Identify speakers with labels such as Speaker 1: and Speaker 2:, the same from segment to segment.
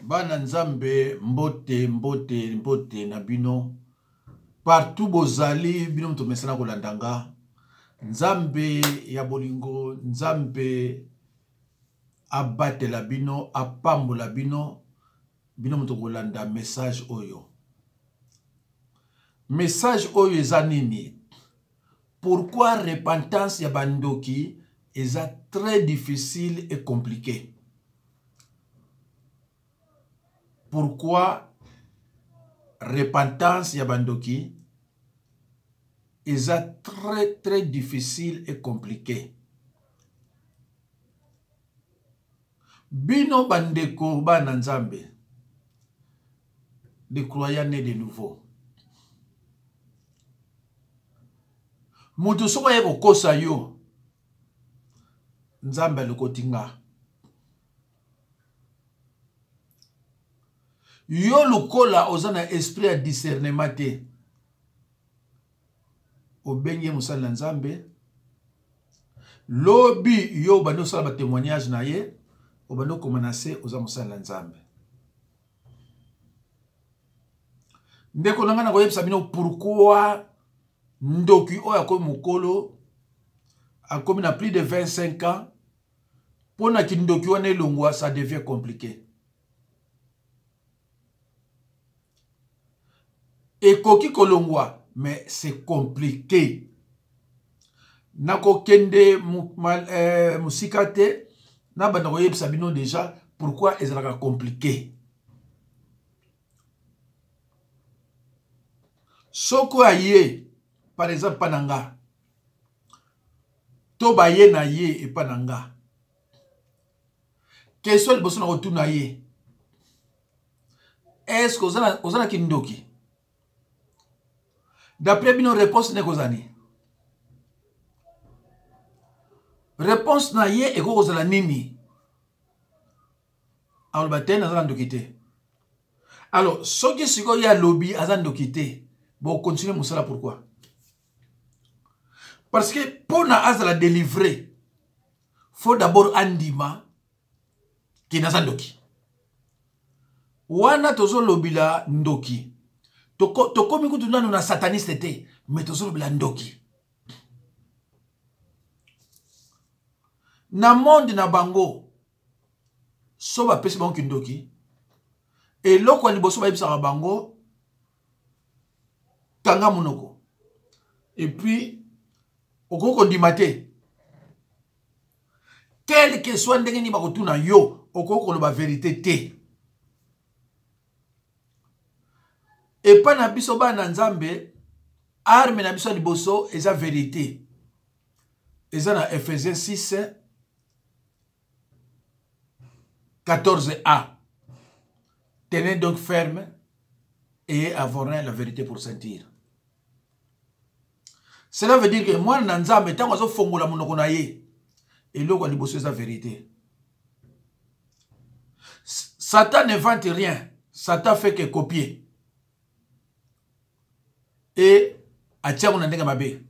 Speaker 1: Bana nzambe mbote mbote mbote na bino partout bozali bino mto mesana kolandanga nzambe ya bolingo nzambe abatela bino apambola bino bino mto kolanda message oyo eza nini. Pourquoi repentance ya bandoki eza très difficile et compliqué? Pourquoi repentance ya bandoki eza très difficile et compliqué? Bino bandeko bana nzambe, des croyants nés de nouveau. Mutu soko ye kokosa yo nzambe lukotinga. Yo lukola ozana esprit ya discernement te. Obenye musala nzambe. Lobi yo bano sala ba témoignage na ye. Obano komanase oza musala nzambe. Ndeko nanga na koyebisa bino pourquoi ndoki oyo akomi mukolo akomi na plus de 25 ans. Pona ki ndoki wana elongwa ça devient compliqué. Ekoki kolongwa, mais c'est compliqué. Nako kende musikate, na banda koyebisa bino déjà pourquoi ezalaka compliqué. Soko aye, par exemple pananga, to ba ye na ye e pananga. Question liboso na rotuna ye. Est-ce que ozana kindoki? D'après bino réponse ne kozani. Réponse na ye eko kozala nini? Alors baten azana ndokite. Alors soki siko ya lobby azana ndokite. Bon continuer musala pourquoi? Parce que pour na azala délivrer, faut d'abord andima ki nazana ndoki. Wana tozo lobila ndoki. Tokomi kutu nanu na sataniste te, mais tozo lobila ndoki. Na monde na bango, soba pesi bango kindoki, et loko liboso ba yebisa bango, tanga monoko. Et puis, okoko ndimate. Quel que soit ndenge ni bakotuna yo, okoko loba vérité te. Et pas na biso ba na nzambe, arme na biso liboso eza vérité. Eza na Ephésiens 6, 14a. Tenez donc ferme et avoir la vérité pour sentir. Cela veut dire que moi na nzambe tango zo fongola monoko na ye eloko liboso eza vérité. Satan ne vante rien. Satan fait que copier. Et atiago na ndenge mabe.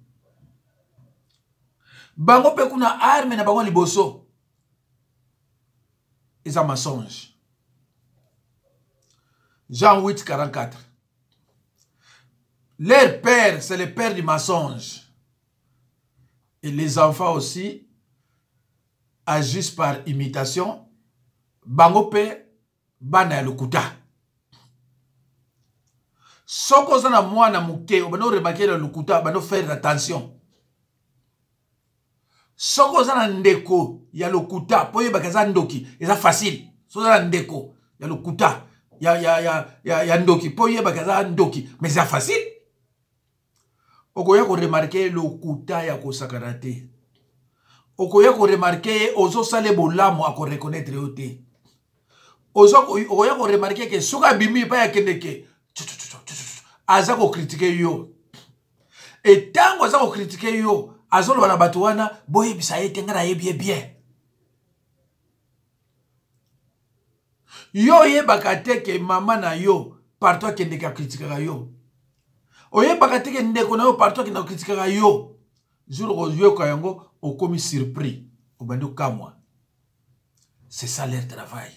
Speaker 1: Bango pe kuna arme na bango liboso. Eza mensonge. Jean 8, 44. Leur père, c'est le père du mensonge. Et les enfants aussi agissent par imitation. Bango pe bana ya lukuta. Soko zana mwana muke, obano remarquer le lukuta, bano faire attention. Soko zana ndeko ya lukuta, poye bakaza ndoki, eza facile. Soko zana ndeko ya lukuta, ya ndoki, poye bakaza ndoki, mais c'est facile. Okoya ko remarquer lukuta ya kosakarate. Okoya ko remarquer ozo sale bolamo ako reconnaître yote. Okoya ko remarquer que soka bimi pa ya kendeke. Aza ko critiquer yo. Et tango aza ko critiquer yo, azolo bana batu wana boye bisa ye tenga ye bien. Yo ye bakate ke mama na yo partout kende ka critiquer yo. Oye bakate ke ndeko na yo partout kende ka critiquer yo. Jour yo ka yango okomi surpris. Obando kamwa. C'est ça leur travail.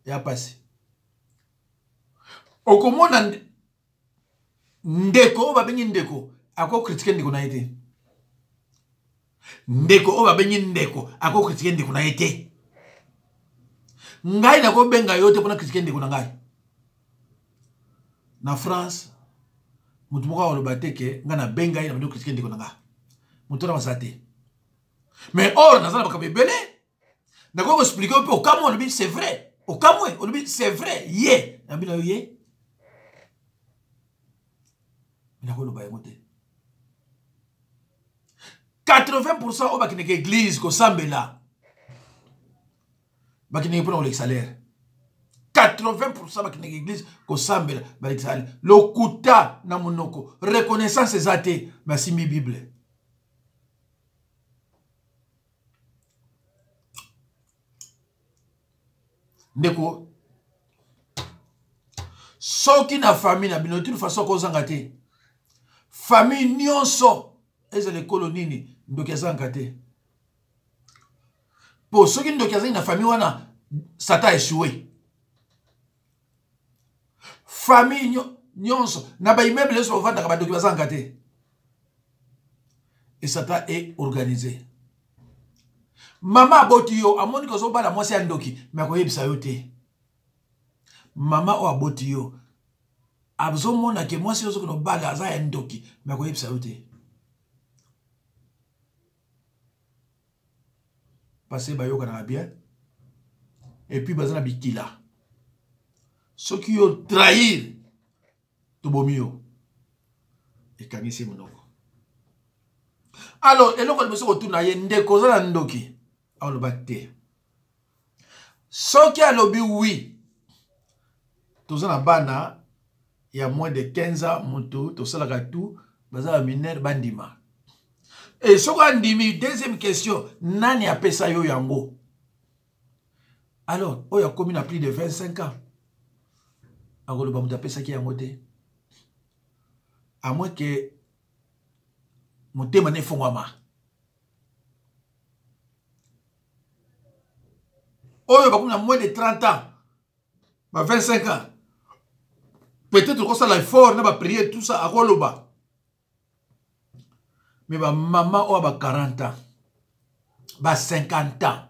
Speaker 1: ya passé. Okomona ndeko oba bengi ndeko ako critiquer ndeko na été. Ndeko oba bengi ndeko ako critiquer ndeko na été. Ngai na ko benga yote pona critiquer ndeko na ngai. Na France mutu moko oloba teke nga na benga ina ndeko critiquer ndeko na ngai. Mutu na masate. Mais or nazala bakabebele. Na ko expliquer au kamo on c'est vrai. Au kamo on c'est vrai. Ye. Na bila ye. Na ko loba emote. 80% au bakine ke église ko sambela. Bakine pour le salaire. 80% bakine ke église ko sambela ba le salaire. Lokuta na monoko. Reconnaissance ezate merci mi Bible. Ndeko soki na famille na bino toute façon ko zanga te. Famille nyonso ezele kolonini ndoki azanga te. Po soki ndoki azanga na famille wana sata échoué. Famille nyonso na ba immeuble so vanda ka ndoki bazanga te. Et sata est organisé. Mama aboti yo amoni ko zo bala mwasi ya ndoki me ko yebisa yo te. Mama o aboti yo abzo mona ke mwasi yo zo ko bala aza ya ndoki me ko yebisa yo te. Passé ba yo kana bien et puis bazana bikila. Soki yo trahir to bomi yo e kangisi monoko. Alors eloko le ko tuna ye ndeko za na ndoki. Alobate. Soki alobi oui. Tozana bana ya moins de 15 ans mutu to salaka tout baza mineur bandima. Et soko andimi deuxième question nani apesa yo yango? Alors oya komi na plus de 25 ans. Agoloba mutu apesa ki yango te. À moins que mutema ne fongwama. Oyo bakoum na moins de 30 ans, 25 ans. Peut-être que ça l'effort, n'a pas prié tout ça à Roloba. Mais ma maman ou ba 40 ans, ba 50 ans.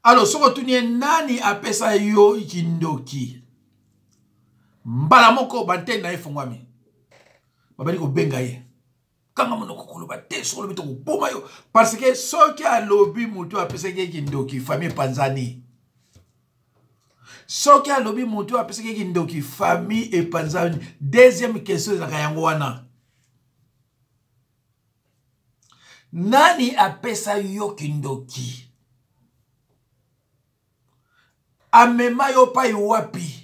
Speaker 1: Alors, ce que tu n'es nani apesa yo ikindoki. Mbala moko bante na efongwami. Babali ko benga ye. Kanga monoko koloba te solo bito ko boma yo parce que soki a lobi mutu apesa ke kindoki famille panzani. Soki a lobi mutu apesa ke kindoki famille et panzani. Deuxième question za kayango wana. Nani apesa yo kindoki? Amema yo pa wapi?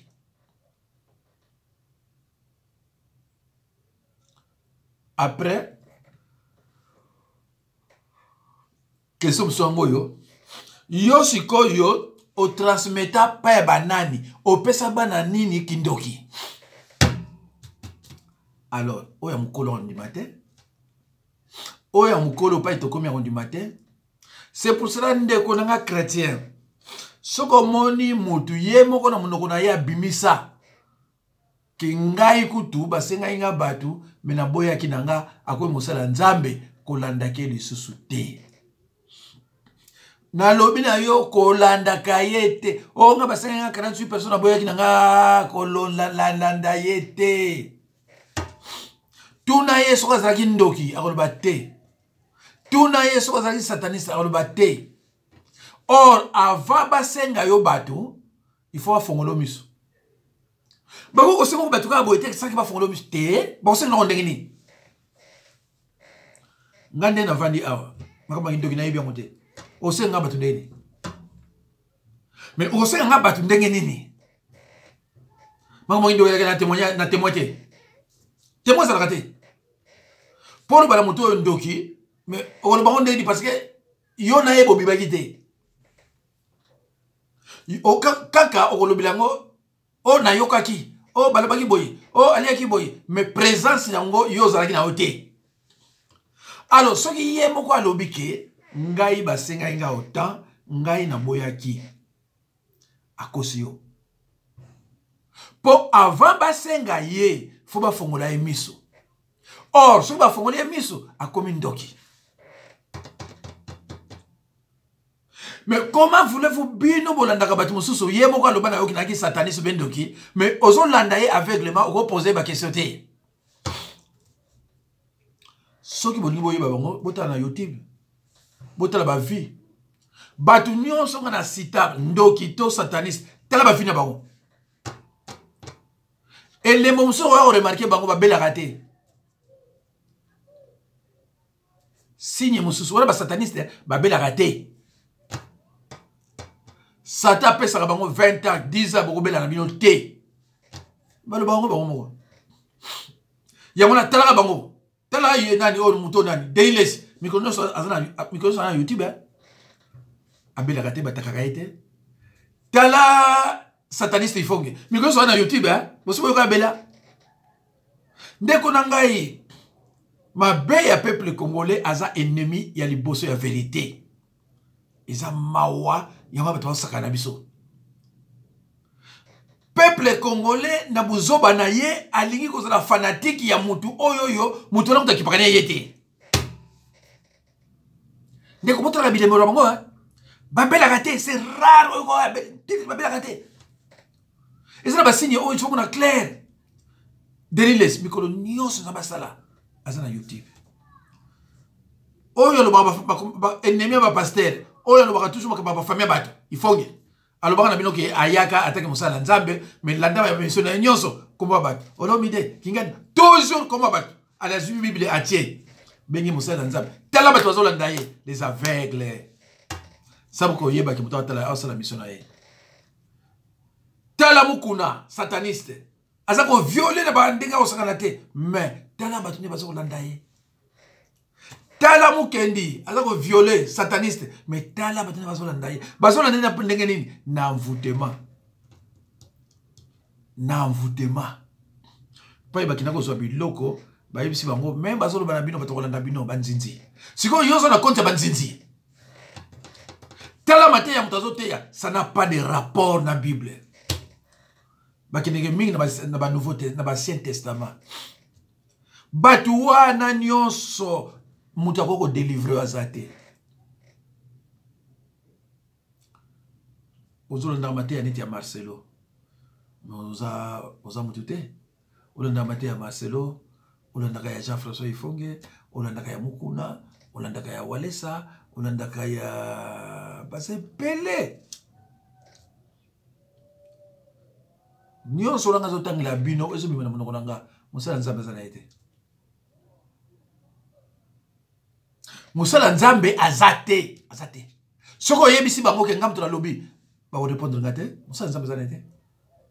Speaker 1: Après question songo yo yo siko yo o transmeta pa banani o pesa banani kindoki. Alors oya mukolo du matin oya mukolo pa itokomi du matin. C'est pour cela ndeko nanga chrétien soko moni mutu ye moko na monoko na ya bimisa kingai kutu basenga inga batu mena boya kinanga akwe mosala nzambe kolanda ke lisusu te. Na lobi na yo kolanda kayete o nga basenga 48 personnes boya kinanga kolanda yete. Tuna yeso kazaki ndoki akoloba te. Tuna yeso kazaki sataniste akoloba te. Or avant basenga yo batu il faut afongolo miso. Bako kosenga ko batu ka boyete saki ba fongolo miso te ba kosenga ndenge ni. Ngande na vandi awa makamba ndoki na yebi ngote. Osenga batu ndenge. Mais osenga batu ndenge nini? Makamba ndoki ya na témoigner. Témoin ça raté. Pour bala moto ndoki mais on ba ndenge parce que yo na yebo bibaki te. O kaka o bilango o na yokaki o balabaki boy o aliaki boy mais présence yango yo zalaki na ote. Alors soki ye moko alobike ngai basenga inga autant ngai na boyaki akosi yo. Po avant basenga ye, faut bafongola ye miso. Or, soki bafongola ye miso, akomi ndoki. Mais comment voulez-vous bino bolandaka batu mosusu ye moko aloba na yo kinaki sataniste bendoki, mais ozo landa ye aveuglement oko poser ba question te. Soki bolingi boye bango botala na YouTube. Botala ba vie. Batu nyonso nga na sita ndoki to sataniste, tala ba vie na bango. Et les moments où on remarqué bango ba bela raté. Signe mosusu wala ba sataniste ba bela raté. Satan peut ça bango 20 ans, 10 ans boko bela na bino te. Ba lo bango bango. Ya mona tala bango. Tala ye nani o muto nani Dailes mikono so azana YouTube abela raté ba takakaite. Tala sataniste ifonge. Mikono so na YouTube boso ko abela. Ndeko na ngai mabe ya peuple congolais aza ennemi ya liboso ya vérité. Eza mawa ya bato sakana biso. Peuple congolais na buzoba na ye alingi kozala fanatique ya mutu oyoyo mutu na mutaki pakane yete. Ndeko moto la bilemo bango babela raté c'est rare babela raté. Eza ba signe oyo tu na clair. Deriles mikolo nyonso na basala azana YouTube. Oyo lo ba ennemi ba pasteur. Oyo lo ba toujours ba famille bato. Ifonge. Alors ba na bino ke ayaka atake musala nzambe mais landa ba mission na nyonso komba bato. Olo mide kingani toujours komba bato. À la Bible atier. Bengi musala nzambe. Tala bato bazolanda ye les aveugles. Sabuko yeba ki muto tala osala mission na ye. Tala mukuna sataniste. Azako violer na bandinga osakana te mais tala bato ne bazo landa ye. Tala mukendi azako violer sataniste mais tala bato ne bazo landa ye. Bazo landa na ndenge nini na envoûtement. Na envoûtement. Pa ibakina ko so biloko ba yebisi bango même bazo lobana bino bato landa bino banzinzi. Siko yozo na compte banzinzi. Tala maté ya mutazo teya ça n'a pas de rapport na Bible. Bakinege mingi na ba Nouveau Testament, na ba Ancien Testament. Batu wana nyonso mutu akoko délivrer azate. Ozolanda mate ya neti ya Marcelo. Oza mutu te. Olanda mate ya Marcelo, olanda ya Jean-François Ifonge, olanda ya Mukuna, olanda ya Walesa, olanda ya Base Pele. Nyonso langa zotangila bino ezo bimana monoko nanga musala nzambe azana ete. Musala nzambe azate. Soko yebisi bango ke ngam to la lobby ba ko répondre ngate musala nzambe azana ete.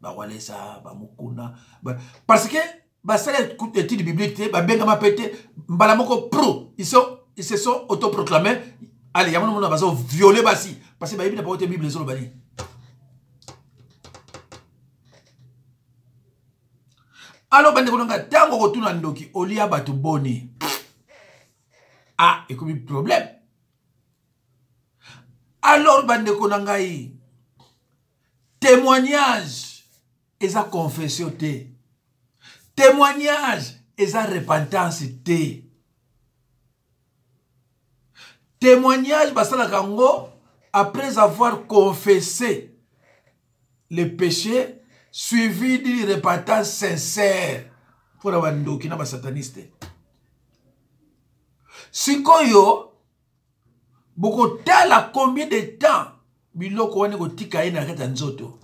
Speaker 1: Ba walesa ba mukuna parce que ba sala étude biblique te ba benga ma pété mbala moko pro ils se sont autoproclamés allez yamono mona bazo violer basi parce que ba yebi na ba Bible zo lo bani. Alors, bande konanga tango kotuna ndoki olia batu boni. Ah, et comme problème. Alors, bande konanga témoignage eza confession te. Témoignage eza repentance te. Témoignage basala kango après avoir confessé le péché suivi d'une repentance sincère pour avoir ndoki na ba sataniste. Sikoyo boko tala combien de temps biloko wane ko tika ina kata nzoto.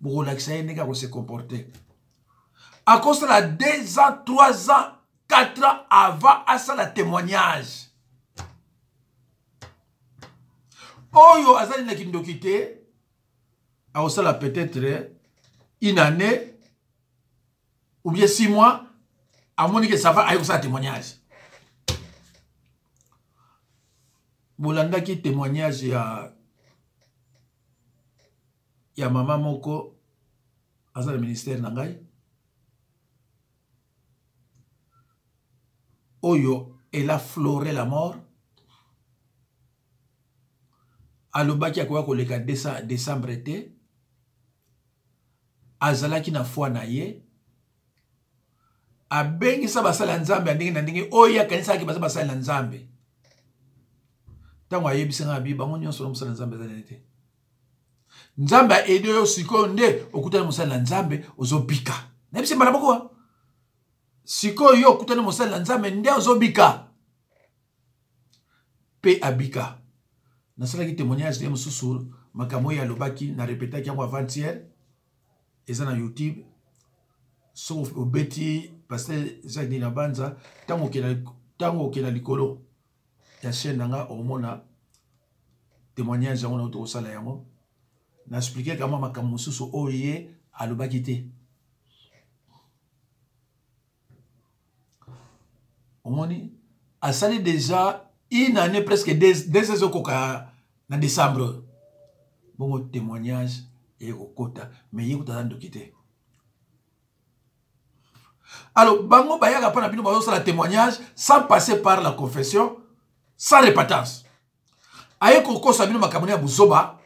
Speaker 1: Boko lakisa ene ka ko se comporter. À cause de la 2 ans, 3 ans, 4 ans avant à ça la témoignage. Oyo azali na kindoki te a osala peut-être une année ou bien 6 mois à mon que ça va avec ça témoignage. Bolanda qui témoignage ya maman moko à le ministère nangai. Oyo elle a floré la mort. alobaki akoya koleka décembre te azalaki na foi na ye abengisa basala nzambe ya ndenge na ndenge oyo akanisaki baza basala na nzambe ntango ayebisanga bi bango nyonso na mosala nzambe ezali te nzambe aide oyo sikoyo nde okutani mosala na nzambe ozobika nayebisi mbala moko sikoyo yo okutani mosala na nzambe nde ozobika pe abika nasalaki témoignage de mosusu makambo oyo alobaki na répétaki yango avant-hier eza na YouTube sauf obeti pasteur Jacques Dina Banza tango okela likolo ya chaîne nanga omona témoignage yango na tokosala yango na expliquer kama makambo mosusu oyo ye alobaki te omoni asali déjà une année presque deux ans koka na décembre bongo témoignage et kokota mais ye kutana ndoki te alors bango bayaka pa na bino bazosala témoignage sans passer par la confession sans répétance aye kokosa bino makambo ya buzoba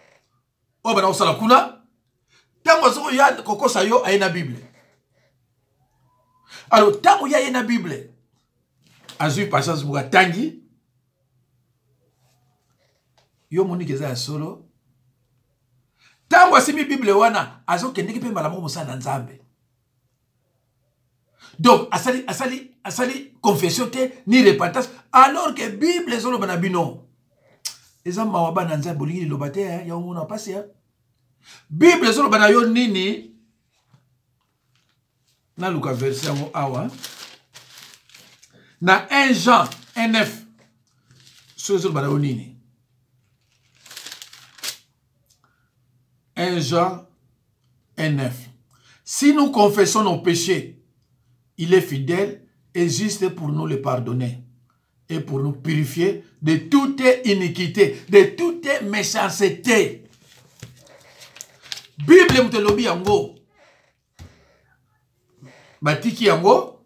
Speaker 1: oyo bana kosala kuna ntango azoko ya kokosa yo aye na bible alors ntango ya ye na bible azwi patience muka tangi yo moniki eza ya solo ntango asimi bible wana azokendeki mpe mbala moko mosala na nzambe donc asali confession te ni repentance alors que bible ezoloba na bino eza mawa bana nzambe bolingi liloba te ya omona pasi ya bible ezoloba na yo nini naluka verset yango awa na 1 Jean 1:9 so ezoloba na yo nini 1 Jean 1:9 si nous confessons nos péchés il est fidèle et juste pour nous les pardonner et pour nous purifier de toute iniquité, de toute méchanceté. Bible mutelobi yango. Batiki yango.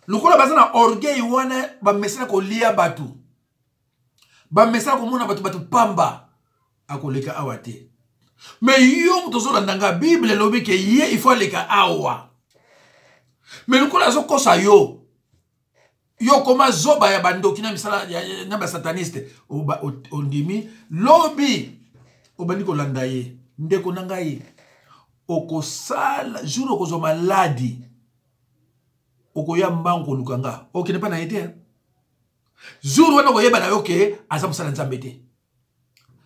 Speaker 1: Lukola bazana orgueil wana ba mesana ko lia batu. Ba mesana ko mona batu pamba akoleka awate. Mais yo mutozo landanga Bible lobi ke ye il faut leka awa. Mais nous connaissons quoi ça yo comment zoba ya bandoki na misala na ba sataniste ondimi lobby obandi ko landa ye ndeko nanga ye okosala jour okozo maladi okoya mbango lukanga okene pa na été jour wana koyeba na yoke asa musala nzambe te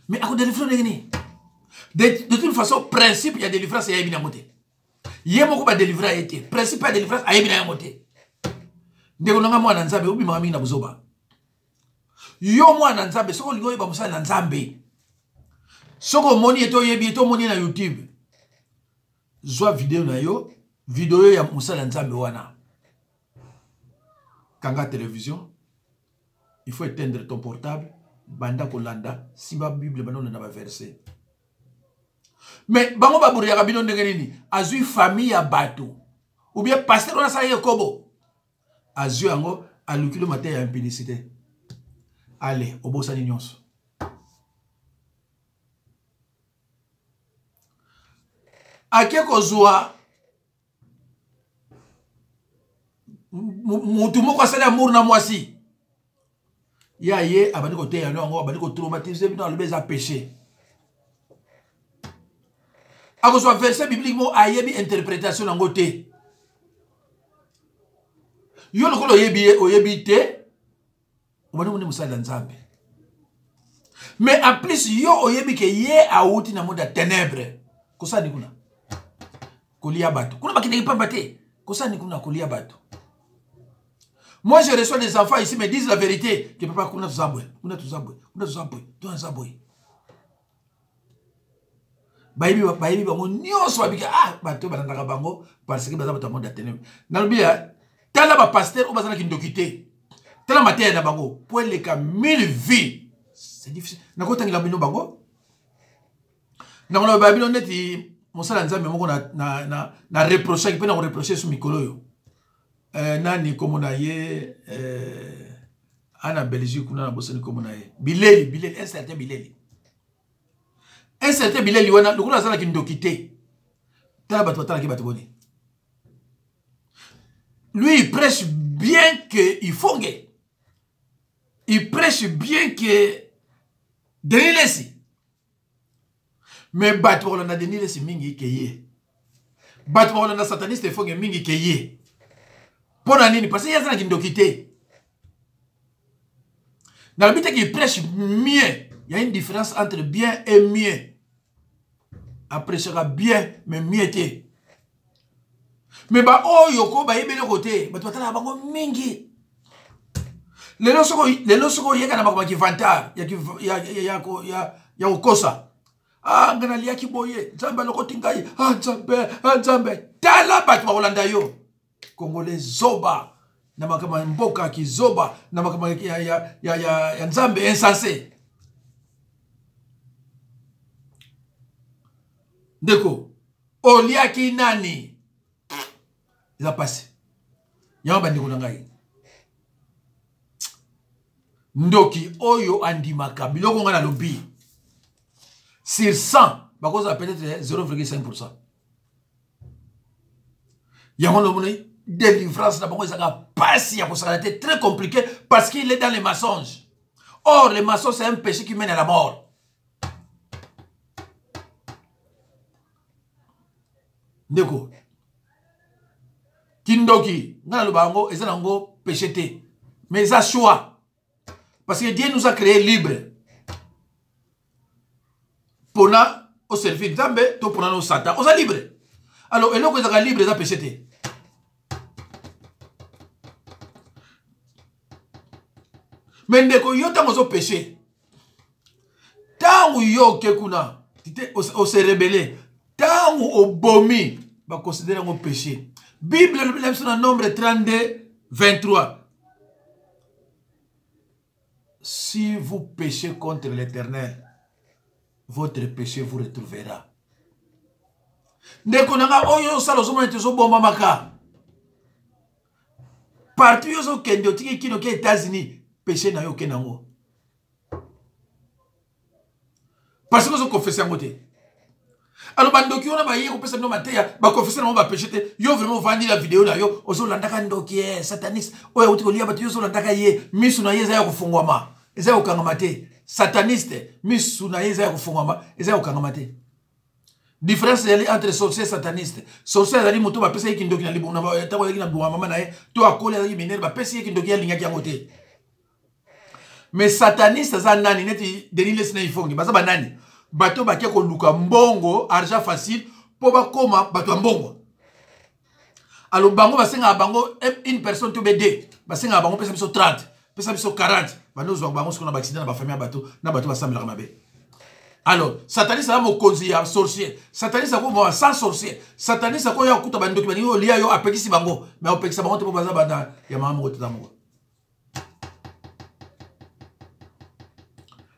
Speaker 1: mais ako délivrer ngini de toute façon principe ya délivrance ya bina moté ye moko ba délivrer été principe ya délivrance ayebina ya moté ndeko nanga mwana nzambe obi mama mingi na buzoba yo mwana nzambe soko lingo yeba musala na nzambe soko moni eto yebi eto moni na YouTube zwa video na yo video ya musala nzambe wana kanga télévision il faut éteindre ton portable banda kolanda simba bible banona na ba verset mais bango ba buri ya bino ndenge nini azui famille ya bato ou bien pasteur on sa ye kobo azui yango alukilo matin ya impudicité allez obosani nyonso ake kozwa mutu moko asali amour na mwasi ya ye abandi koteya yango abandi kotraumatiser bino alobi eza péché akozwa verset biblique mo ayebi interprétation nango te yo lokolo oyebi te obandi moni musala na nzambe mais en plus yo oyebi ke ye auti na monde ya ténèbres kosani kuna kolia bato kuna bakindeki pamba te kosani kuna kolia bato. Moi je reçois des enfants ici me disent la vérité que papa kuna tuzabwe bayibi bango nyonso babika bato banandaka bango parce que baza bato monde ya ténèbres nalobi ya tala ba pasteur o bazana kindoki te tala mateya na bango po eleka 1000 vies c'est difficile nakotangela bino bango nakona babino neti mosala nzambe moko na reprocher ki pe na ko reprocher sur mikolo yo nani komona ye ana Belgique kuna na bosani komona ye bileli un certain bileli un certain Bilal Liwana, le gouvernement a quitté. Lui, il prêche bien qu'il faut. Il prêche bien que Denis Lessi. Mais Bato on a Denis Lessi mingi keye. Bato on a sataniste il faut que mingi keye. Pour nani parce qu'il y a ça qui nous quitter. Dans le but qu'il prêche mieux, il y a une différence entre bien et mieux. Après sera bien mais mieux t'es. Mais bah oh yoko bah yebe le côté, bah toi t'as la bango mingi. Les lorsqu'on y a quand même qui vantar, il y a okosa. Ah ngana liya ki boye, Nzambe loko tingai, ah Nzambe, tala bat ma Holanda yo. Congolais zoba, na makama mboka ki zoba, na makama ya Nzambe insensé. Ndeko, olia ki nani. Il a passé. Il y a un bandit ngai. Ndoki oyo andimaka biloko nga na lobi. Sur 100, bakoza peut-être 0,5%. Il y a une délivrance na bango ezaka pasi ya kosala te très compliqué parce qu'il est dans les mensonges. Or les mensonges c'est un péché qui mène à la mort. Ndeko Kindoki, nga le bango, et ça nango péché. Mais ça choix. Parce que Dieu nous a créés libres. Pour nous, au service d'Ambe, pour nous, Satan, on est libre. Alors, et là, quand on est libre, ça péché. Mais ndeko yo tango zo péché. Tango yo kekuna, on se rebelle. Tango au bomi, va considérer un péché. Bible, le nombre 32, 23. Si vous péchez contre l'Éternel, votre péché vous retrouvera. Ndeko nanga oyo salo zo mona tezo bomba maka. Partout yo zo kende otiki kino ke États-Unis, péché na yo kenango. Parce que zo confesser ngote. Alors, bandoki on a baillé au pesa no mateya, ba confesser no ba péché te. Yo vraiment vandi la vidéo na yo, ozo landaka ndoki sataniste. Oya uti kolia batu yo zo landaka ye, misu na yeza ya kufungwama. Eza ya kukangamate. Sataniste, misu na yeza ya kufungwama, eza ya kukangamate. Différence entre sorcier et sataniste. Sorcier azali moto ba pesa yiki ndoki na libu na ba ta ko yiki na buwa mama na ye, to akole yiki minere ba pesa yiki ndoki ya linga ki ngote. Mais sataniste za nani neti Denis Lessi na ifongi, baza ba nani? Bato bakia ko luka mbongo, argent facile, po ba koma bato mbongo. Alors bango basenga bango une personne to bede, basenga bango pesa biso 30, pesa biso 40, bano zo bango ce qu'on a accident na ba famille bato, na bato basambela mabe. Alors, sataniste a mon cause ya sorcier, sataniste a ko sans sorcier, sataniste a ko ya kuta bandoki bani yo lia yo apekisi bango, mais opekisa bango te po baza bana ya mama ko tzamongo.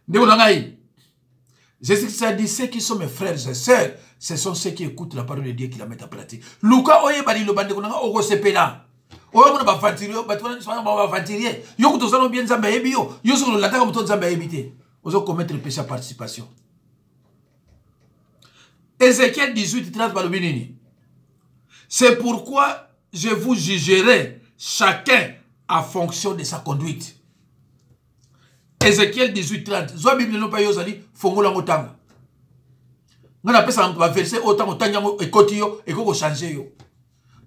Speaker 1: Ndeko nangai. Jésus a dit, ceux qui sont mes frères et sœurs, ce sont ceux qui écoutent la parole de Dieu qui la mettent en pratique. Luka oye bali lo bande konanga oko sepela. Oye mona ba vantirier, ba twana swana ba vantirier. Yo kuto sano bien nzamba yebi yo. Yo so la taka muto nzamba yebite. Ozo commettre le péché à participation. Ézéchiel 18 30 par le binini. C'est pourquoi je vous jugerai chacun en fonction de sa conduite. Ézéchiel 18, 30. Zoa Bible no pa yo zali fongola ngotanga. Ngana pesa ba verset autant otanya ngo ekoti yo ekoko changer yo.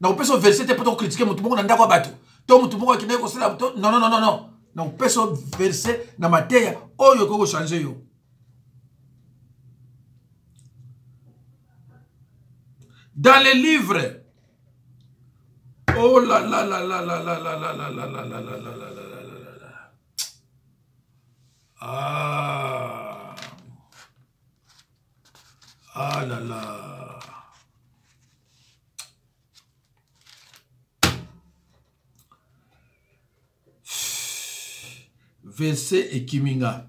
Speaker 1: Na pesa verset te poto critiquer mutu mongo na ndako bato. To mutu mongo akine ko sala to non. Na pesa verset na mateya oyo ekoko changer yo. Dans les livres. Oh là là là là là là là là là là là là là là là. Ah là là. Verset et Kiminga.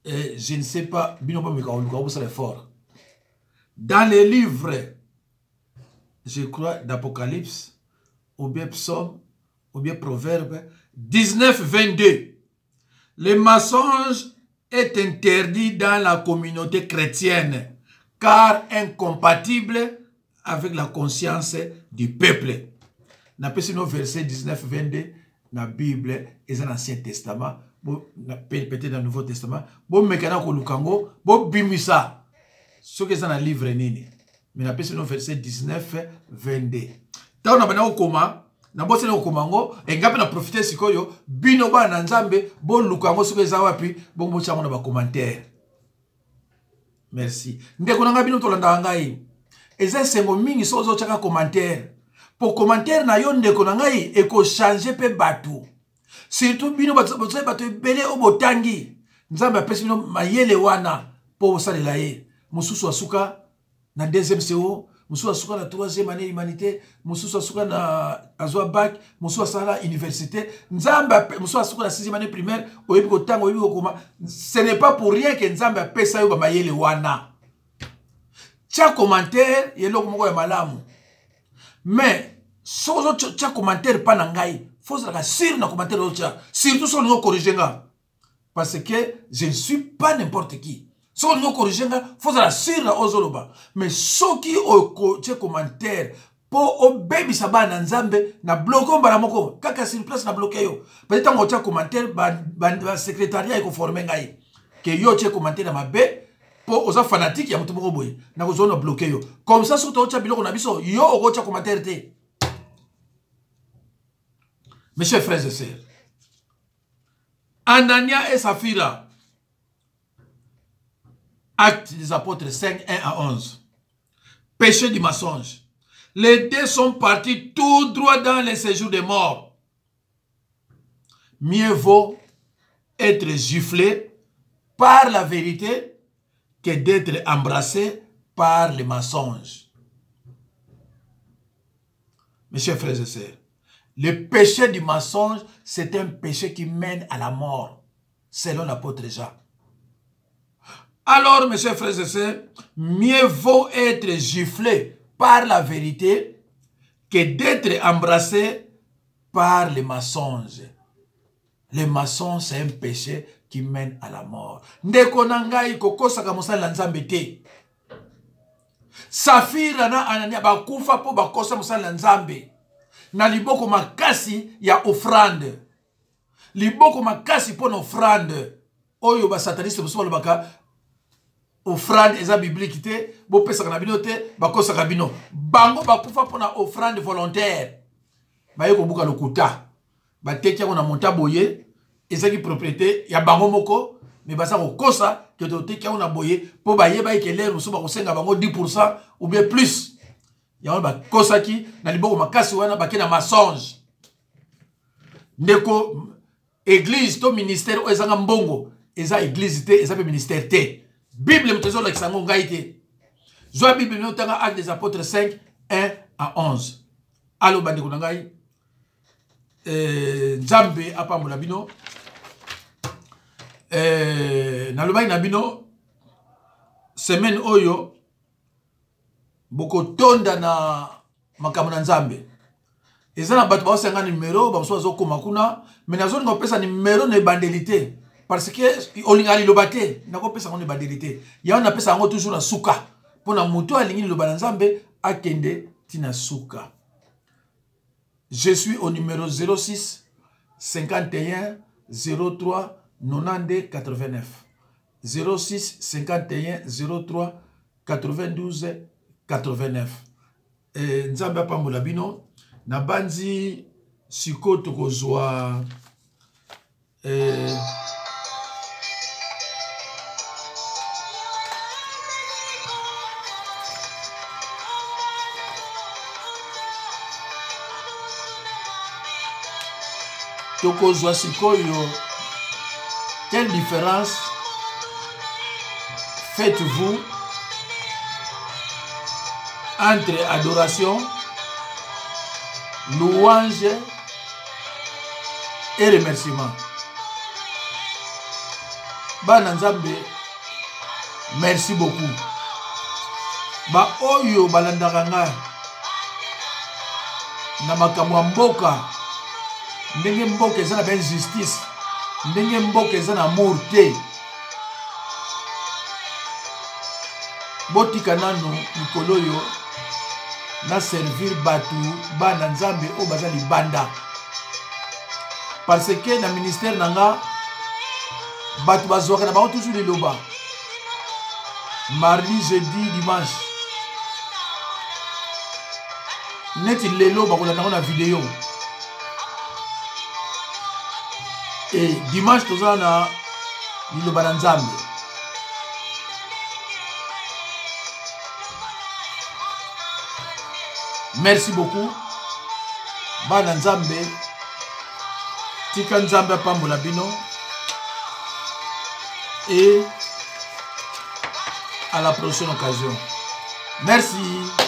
Speaker 1: Et je ne sais pas, fort. Dans les livres, je crois, d'Apocalypse, ou bien Psaume, ou bien Proverbe, 19, 22. Les mensonges est interdit dans la communauté chrétienne, car incompatible avec la conscience du peuple. N'a pas sinon verset 19-22 dans la Bible et dans l'Ancien Testament, peut-être dans le Nouveau Testament, bon mekana ko lukango, bon bimisa, ce que c'est dans le livre nini. Mais n'a pas sinon verset 19-22. Tant on a besoin comment, na bosse na komango, et ngapi na profiter sikoyo, bino ba na nzambe, bon lukango ce que ça va puis, bon bo chamo na ba commentaire. Merci. Ndeko na bino to landa ngai. Eza sengo mingi sozo chaka commentaire. Pour commentaire na yo ndeko na ngai e ko changer pe batu. Surtout bino batu belé o botangi. Nzambe apesi bino mayele wana po salela ye. Mususu asuka na deuxième CO, mususu asuka na troisième année humanité, mususu asuka na azwa bac, mususu asala université. Nzambe mususu asuka na sixième année primaire, oyebi ko tango oyebi ko koma. Ce n'est pas pour rien que Nzambe apesa yo ba mayele wana. Tia commentaire yelo moko ya malamu. Mais sozo tia commentaire pa na ngai, faut ça sur na commentaire ocha. Surtout so ngo corriger nga. Parce que je ne suis pas n'importe qui. So ngo corriger nga, faut ça sur na ozoloba. Mais soki o tia commentaire po o baby saba na Nzambe na bloquer mbala moko. Kaka sur place na bloquer yo. Peut-être ngo tia commentaire ba secrétariat iko former ngai. Que yo tia commentaire na mabe. Pour aux fanatiques, il y a mutu moko boye. Na ko zona bloquer yo. Comme ça surtout cha biloko na biso, yo o cha commentaire te. Mes chers frères et sœurs, Anania et Saphira, Actes des apôtres 5, 1 à 11. Péché du mensonge. Les deux sont partis tout droit dans les séjours des morts. Mieux vaut être giflé par la vérité que d'être embrassé par les mensonges. Mes chers frères et sœurs, le péché du mensonge, c'est un péché qui mène à la mort, selon l'apôtre Jean. Alors, mes chers frères et sœurs, mieux vaut être giflé par la vérité que d'être embrassé par les mensonges. Les mensonges, c'est un péché qui mène à la mort. Ndeko nangai kokosa kamusa la nzambe te. Safira na Anania bakufa po bakosa musa la nzambe. Na liboko makasi ya offrande. Liboko makasi po na offrande. Oyo ba sataniste musa baka offrande eza biblique te, bo pesa kana bino te, bakosa kabino. Bango bakufa po na offrande volontaire. Baye ko buka lokuta. Ba tekia ko na montaboye. Et c'est qui propriété, il y a bango moko, mais basa ko kosa que to te kia una boye po ba yeba ke l'air musuba ko senga bango 10% ou bien plus. Ya ba kosa ki na liboko makasi wana ba kena mensonge. Ndeko église to ministère o ezanga mbongo, eza église te, eza pe ministère te. Bible mtezo la kisango ngai te. Zo Bible no tanga Actes des apôtres 5 1 à 11. Allo bande ko ngai Nzambe apambola bino na lobai na bino semaine oyo boko tonda na makambo na Nzambe ezana bato ba senga numéro ba so zo koma kuna mais na zone ngopesa numéro na bandelité parce que olingali lobate na ko pesa ngone bandelité ya on pesa ngo toujours na suka pona muto alingi loba na Nzambe akende tina suka. Je suis au numéro 06 51 03 92 89. 06 51 03 92 89. Nzambe apambola bino na banzi siko tokozwa tokozwa sikoyo. Quelle différence faites-vous entre adoration, louange et remerciement? Bana Nzambe, merci beaucoup. Ba oyo balandaka nga na makambo mboka, ndenge mboka eza na ben justice, ndenge mboka eza na amour te, botika nano mikolo yo na servir batu bana nzambe o baza libanda parce que na ministère nanga batu bazwaka na bango toujours liloba mardi jeudi dimanche neti lelo bakolanda ngo na video et dimanche tozala na liloba na nzambe. Merci beaucoup bana nzambe tika nzambe apambola bino et à la prochaine occasion. Merci.